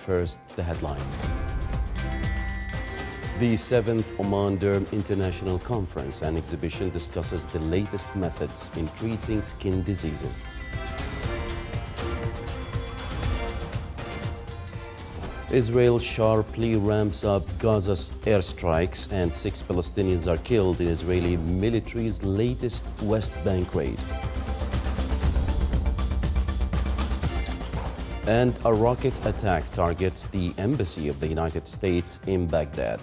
first, the headlines. The 7th Oman Derm International Conference and Exhibition discusses the latest methods in treating skin diseases. Israel sharply ramps up Gaza's airstrikes and 6 Palestinians are killed in Israeli military's latest West Bank raid. And a rocket attack targets the embassy of the United States in Baghdad.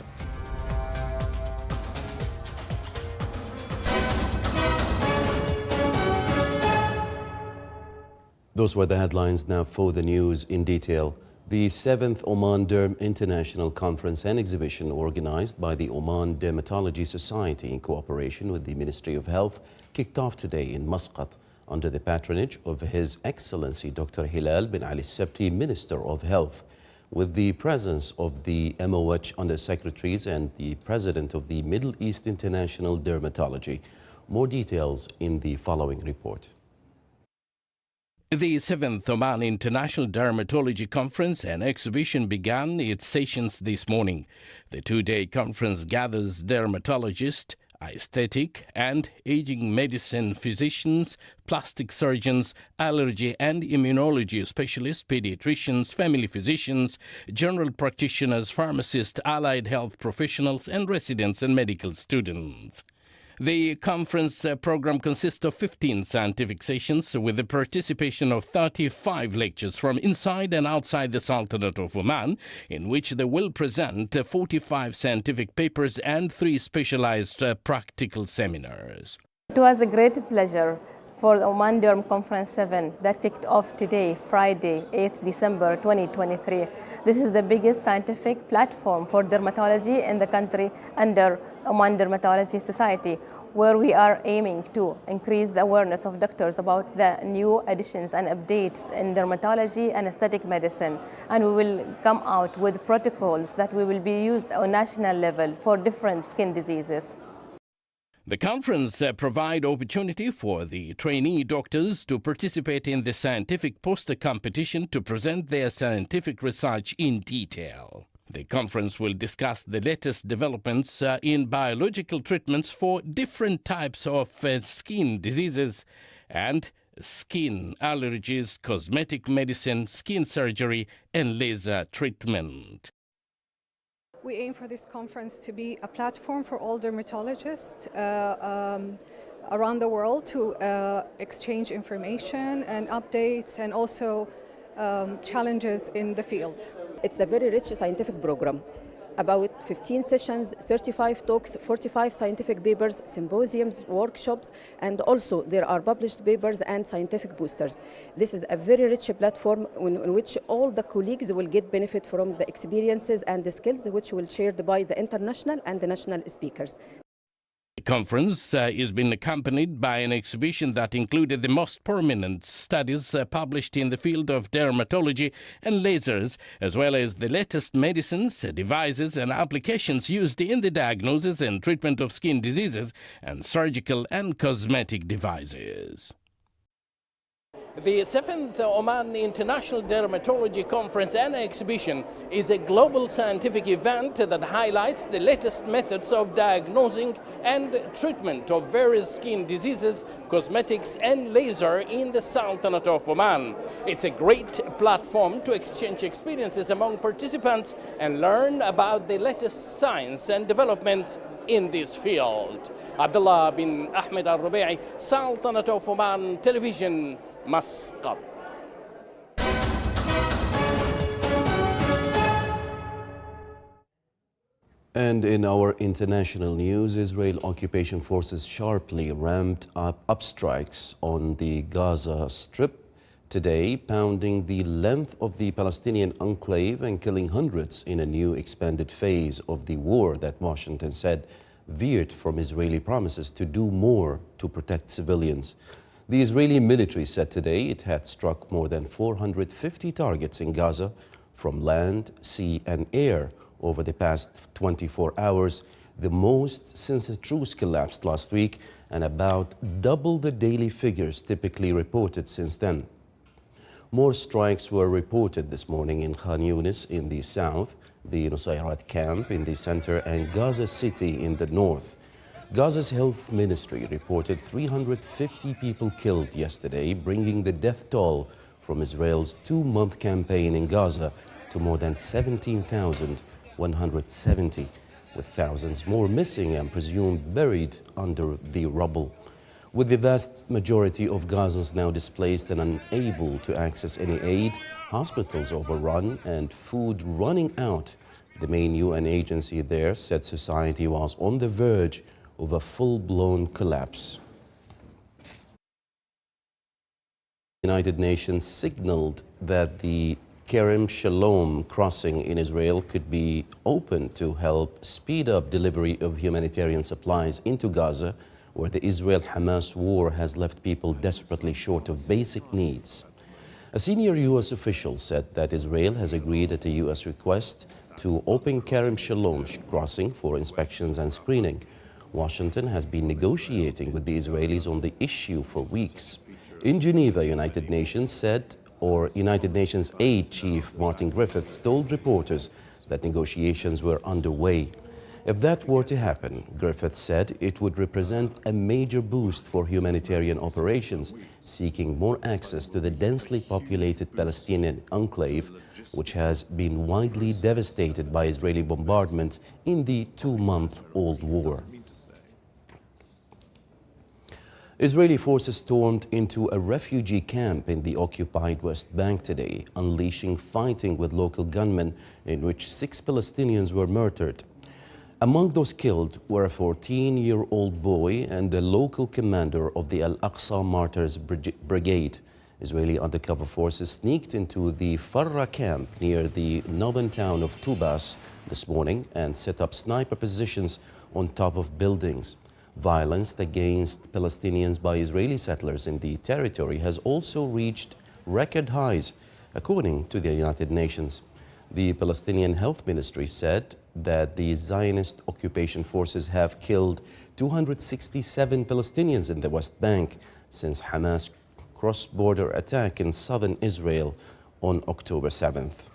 Those were the headlines. Now for the news in detail. The 7th Oman Derm International Conference and Exhibition, organized by the Oman Dermatology Society in cooperation with the Ministry of Health, kicked off today in Muscat under the patronage of His Excellency Dr. Hilal bin Ali Sabti, Minister of Health, with the presence of the MOH Undersecretaries and the President of the Middle East International Dermatology. More details in the following report. The 7th Oman International Dermatology Conference and Exhibition began its sessions this morning. The two-day conference gathers dermatologists, aesthetic and aging medicine physicians, plastic surgeons, allergy and immunology specialists, pediatricians, family physicians, general practitioners, pharmacists, allied health professionals, and residents and medical students. The conference program consists of 15 scientific sessions with the participation of 35 lectures from inside and outside the Sultanate of Oman, in which they will present 45 scientific papers and 3 specialized practical seminars. It was a great pleasure for the Oman Derm Conference 7 that kicked off today, Friday, 8th December 2023. This is the biggest scientific platform for dermatology in the country under Oman Dermatology Society, where we are aiming to increase the awareness of doctors about the new additions and updates in dermatology and aesthetic medicine. And we will come out with protocols that will be used on national level for different skin diseases. The conference provides opportunity for the trainee doctors to participate in the scientific poster competition to present their scientific research in detail. The conference will discuss the latest developments in biological treatments for different types of skin diseases and skin allergies, cosmetic medicine, skin surgery, and laser treatment. We aim for this conference to be a platform for all dermatologists around the world to exchange information and updates and also challenges in the field. It's a very rich scientific program. About 15 sessions, 35 talks, 45 scientific papers, symposiums, workshops, and also there are published papers and scientific boosters. This is a very rich platform in which all the colleagues will get benefit from the experiences and the skills which will be shared by the international and the national speakers. The conference is being accompanied by an exhibition that included the most prominent studies published in the field of dermatology and lasers, as well as the latest medicines, devices, and applications used in the diagnosis and treatment of skin diseases and surgical and cosmetic devices. The 7th Oman International Dermatology Conference and Exhibition is a global scientific event that highlights the latest methods of diagnosing and treatment of various skin diseases, cosmetics, and laser in the Sultanate of Oman. It's a great platform to exchange experiences among participants and learn about the latest science and developments in this field. Abdullah bin Ahmed Al-Rubai, Sultanate of Oman Television, Muscat. And in our international news, Israel occupation forces sharply ramped up strikes on the Gaza Strip today, pounding the length of the Palestinian enclave and killing hundreds in a new expanded phase of the war that Washington said veered from Israeli promises to do more to protect civilians. The Israeli military said today it had struck more than 450 targets in Gaza from land, sea, and air over the past 24 hours, the most since a truce collapsed last week, and about double the daily figures typically reported since then. More strikes were reported this morning in Khan Yunis in the south, the Nusayrat camp in the center, and Gaza City in the north. Gaza's health ministry reported 350 people killed yesterday, bringing the death toll from Israel's two-month campaign in Gaza to more than 17,170, with thousands more missing and presumed buried under the rubble. With the vast majority of Gazans now displaced and unable to access any aid, hospitals overrun and food running out, the main UN agency there said society was on the verge of a full-blown collapse. The United Nations signaled that the Kerem Shalom crossing in Israel could be open to help speed up delivery of humanitarian supplies into Gaza, where the Israel-Hamas war has left people desperately short of basic needs. A senior U.S. official said that Israel has agreed at a U.S. request to open Kerem Shalom crossing for inspections and screening. Washington has been negotiating with the Israelis on the issue for weeks. In Geneva, United Nations Aid Chief Martin Griffiths told reporters that negotiations were underway. If that were to happen, Griffiths said, it would represent a major boost for humanitarian operations, seeking more access to the densely populated Palestinian enclave, which has been widely devastated by Israeli bombardment in the two-month-old war. Israeli forces stormed into a refugee camp in the occupied West Bank today, unleashing fighting with local gunmen in which 6 Palestinians were murdered. Among those killed were a 14-year-old boy and the local commander of the Al-Aqsa Martyrs Brigade. Israeli undercover forces sneaked into the Farra camp near the northern town of Tubas this morning and set up sniper positions on top of buildings. Violence against Palestinians by Israeli settlers in the territory has also reached record highs, according to the United Nations. The Palestinian Health Ministry said that the Zionist occupation forces have killed 267 Palestinians in the West Bank since Hamas' cross-border attack in southern Israel on October 7th.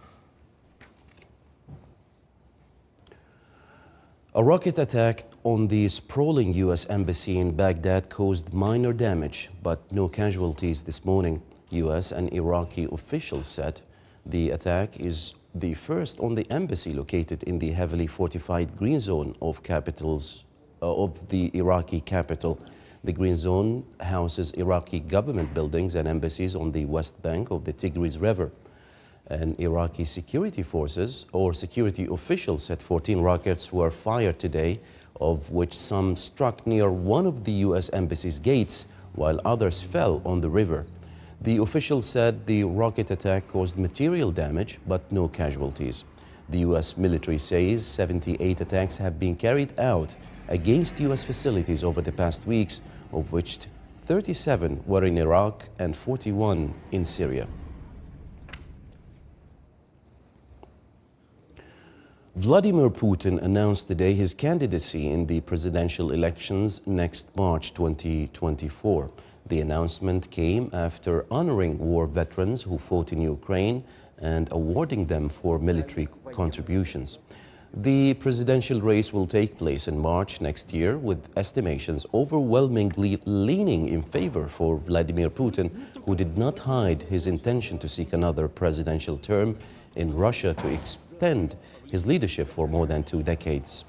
A rocket attack on the sprawling U.S. embassy in Baghdad caused minor damage, but no casualties this morning. U.S. and Iraqi officials said the attack is the first on the embassy located in the heavily fortified green zone of the Iraqi capital. The green zone houses Iraqi government buildings and embassies on the west bank of the Tigris River. And Iraqi security forces or security officials said 14 rockets were fired today, of which some struck near one of the U.S. embassy's gates, while others fell on the river. The officials said the rocket attack caused material damage, but no casualties. The U.S. military says 78 attacks have been carried out against U.S. facilities over the past weeks, of which 37 were in Iraq and 41 in Syria. Vladimir Putin announced today his candidacy in the presidential elections next March 2024. The announcement came after honoring war veterans who fought in Ukraine and awarding them for military contributions. The presidential race will take place in March next year, with estimations overwhelmingly leaning in favor for Vladimir Putin, who did not hide his intention to seek another presidential term in Russia to extend his leadership for more than 2 decades.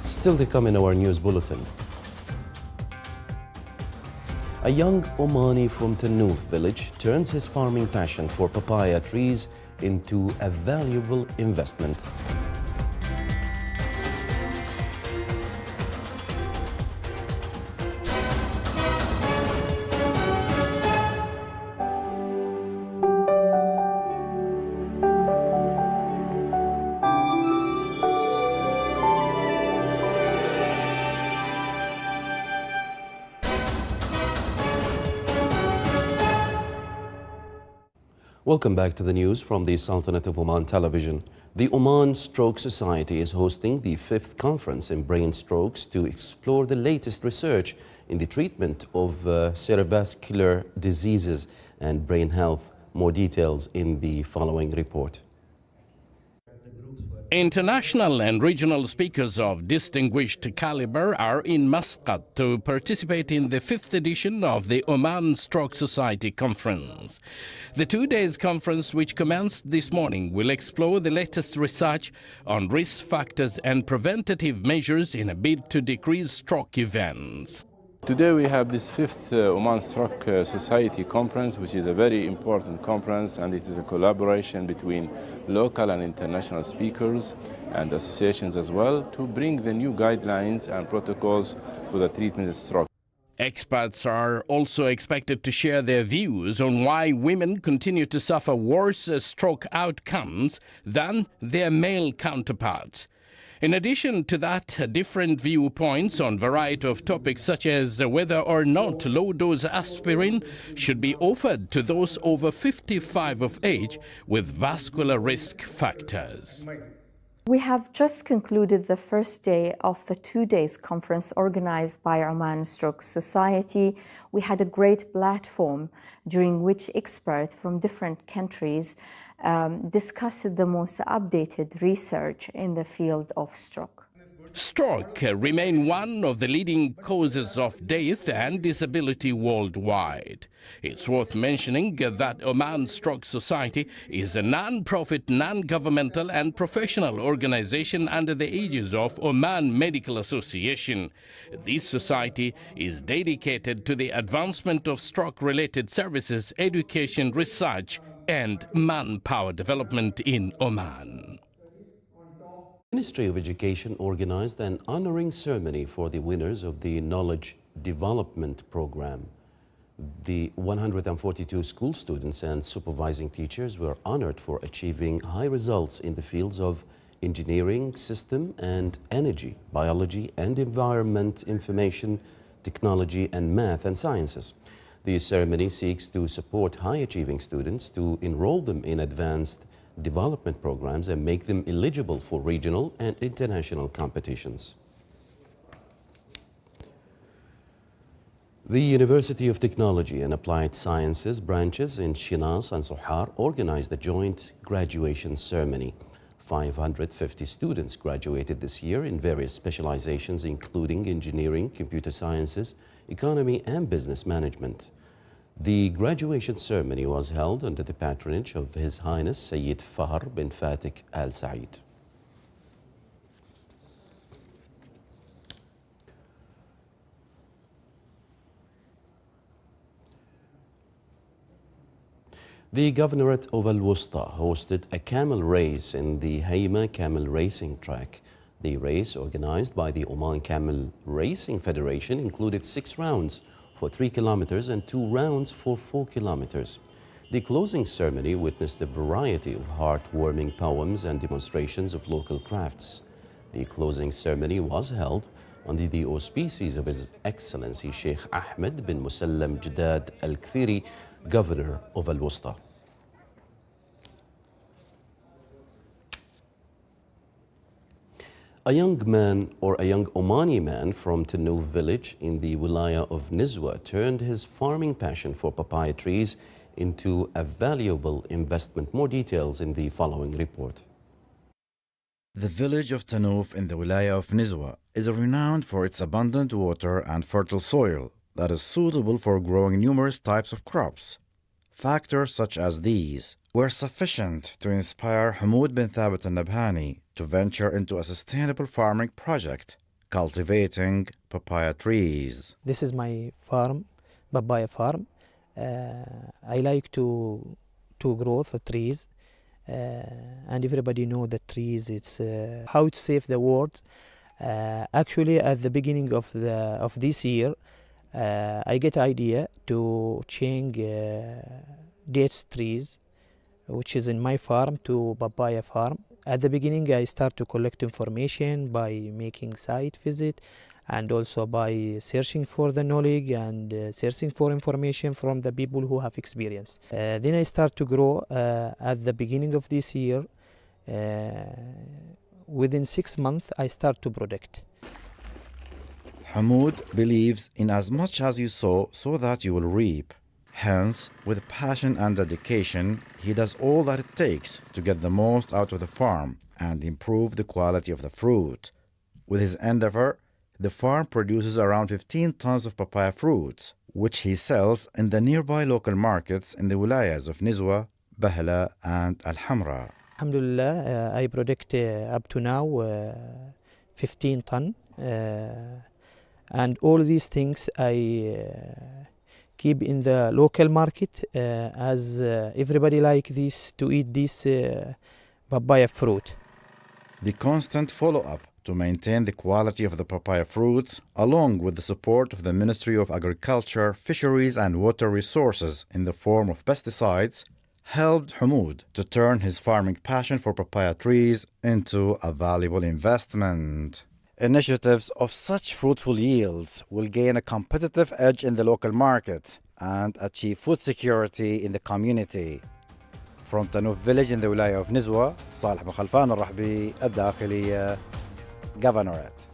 Still to come in our news bulletin. A young Omani from Tanoof village turns his farming passion for papaya trees into a valuable investment. Welcome back to the news from the Sultanate of Oman television. The Oman Stroke Society is hosting the 5th conference in brain strokes to explore the latest research in the treatment of cerebrovascular diseases and brain health. More details in the following report. International and regional speakers of distinguished caliber are in Muscat to participate in the 5th edition of the Oman Stroke Society Conference. The 2 days conference, which commenced this morning, will explore the latest research on risk factors and preventative measures in a bid to decrease stroke events. Today we have this 5th Oman Stroke Society Conference, which is a very important conference, and it is a collaboration between local and international speakers and associations as well to bring the new guidelines and protocols for the treatment of stroke. Experts are also expected to share their views on why women continue to suffer worse stroke outcomes than their male counterparts. In addition to that, different viewpoints on a variety of topics such as whether or not low-dose aspirin should be offered to those over 55 of age with vascular risk factors. We have just concluded the first day of the 2 days conference organized by Oman Stroke Society. We had a great platform during which experts from different countries discussed the most updated research in the field of stroke. Stroke remain one of the leading causes of death and disability worldwide. It's worth mentioning that Oman Stroke Society is a non-profit, non-governmental and professional organization under the aegis of Oman Medical Association. This society is dedicated to the advancement of stroke-related services, education, research and manpower development in Oman. The Ministry of Education organized an honoring ceremony for the winners of the Knowledge Development Program. The 142 school students and supervising teachers were honored for achieving high results in the fields of engineering, system and energy, biology and environment, information, technology and math and sciences. The ceremony seeks to support high-achieving students to enroll them in advanced development programs and make them eligible for regional and international competitions. The University of Technology and Applied Sciences branches in Shinas and Sohar organized a joint graduation ceremony. 550 students graduated this year in various specializations, including engineering, computer sciences, economy and business management. The graduation ceremony was held under the patronage of His Highness Sayyid Fahr bin Fatik Al Said. The Governorate of Al-Wusta hosted a camel race in the Hayma Camel Racing Track. The race, organized by the Oman Camel Racing Federation, included 6 rounds for 3 kilometers and 2 rounds for 4 kilometers. The closing ceremony witnessed a variety of heartwarming poems and demonstrations of local crafts. The closing ceremony was held under the auspices of His Excellency Sheikh Ahmed bin Musallam Jadad Al-Kthiri, Governor of Al-Wusta. A young man or a young Omani man from Tanouf village in the wilaya of Nizwa turned his farming passion for papaya trees into a valuable investment. More details in the following report. The village of Tanouf in the wilaya of Nizwa is renowned for its abundant water and fertile soil that is suitable for growing numerous types of crops. Factors such as these were sufficient to inspire Hamoud bin Thabit al-Nabhani to venture into a sustainable farming project, cultivating papaya trees. This is my farm, papaya farm. I like to grow the trees, and everybody know that trees. It's how to save the world. Actually, at the beginning of this year, I get idea to change dates trees, which is in my farm, to papaya farm. At the beginning, I start to collect information by making site visit and also by searching for the knowledge and searching for information from the people who have experience. Then I start to grow at the beginning of this year. Within 6 months, I start to product. Hamoud believes in as much as you sow so that you will reap. Hence, with passion and dedication, he does all that it takes to get the most out of the farm and improve the quality of the fruit. With his endeavor, the farm produces around 15 tons of papaya fruits, which he sells in the nearby local markets in the wilayas of Nizwa, Bahla, and Al Hamra. Alhamdulillah, I predict up to now 15 ton. And all these things I keep in the local market as everybody like this to eat this papaya fruit. The constant follow-up to maintain the quality of the papaya fruits, along with the support of the Ministry of Agriculture, Fisheries and Water Resources in the form of pesticides, helped Hamoud to turn his farming passion for papaya trees into a valuable investment. Initiatives of such fruitful yields will gain a competitive edge in the local market and achieve food security in the community. From Tanouf village in the Wilaya of Nizwa, Salih bin Khalfan al-Rahbi, Al-Dakhiliya, Governorate.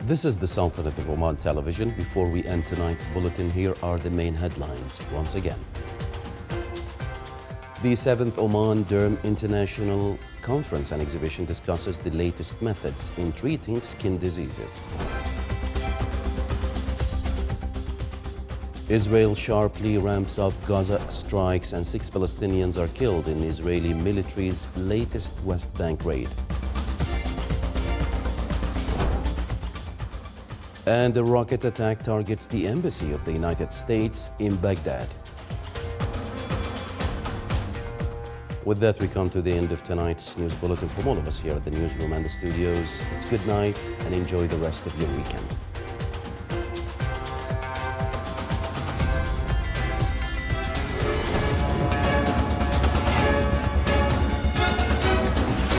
This is the Sultanate of Oman Television. Before we end tonight's bulletin, here are the main headlines once again. The 7th Oman Derm International Conference and Exhibition discusses the latest methods in treating skin diseases. Israel sharply ramps up Gaza strikes and 6 Palestinians are killed in Israeli military's latest West Bank raid. And a rocket attack targets the embassy of the United States in Baghdad. With that, we come to the end of tonight's news bulletin. From all of us here at the newsroom and the studios, it's good night and enjoy the rest of your weekend.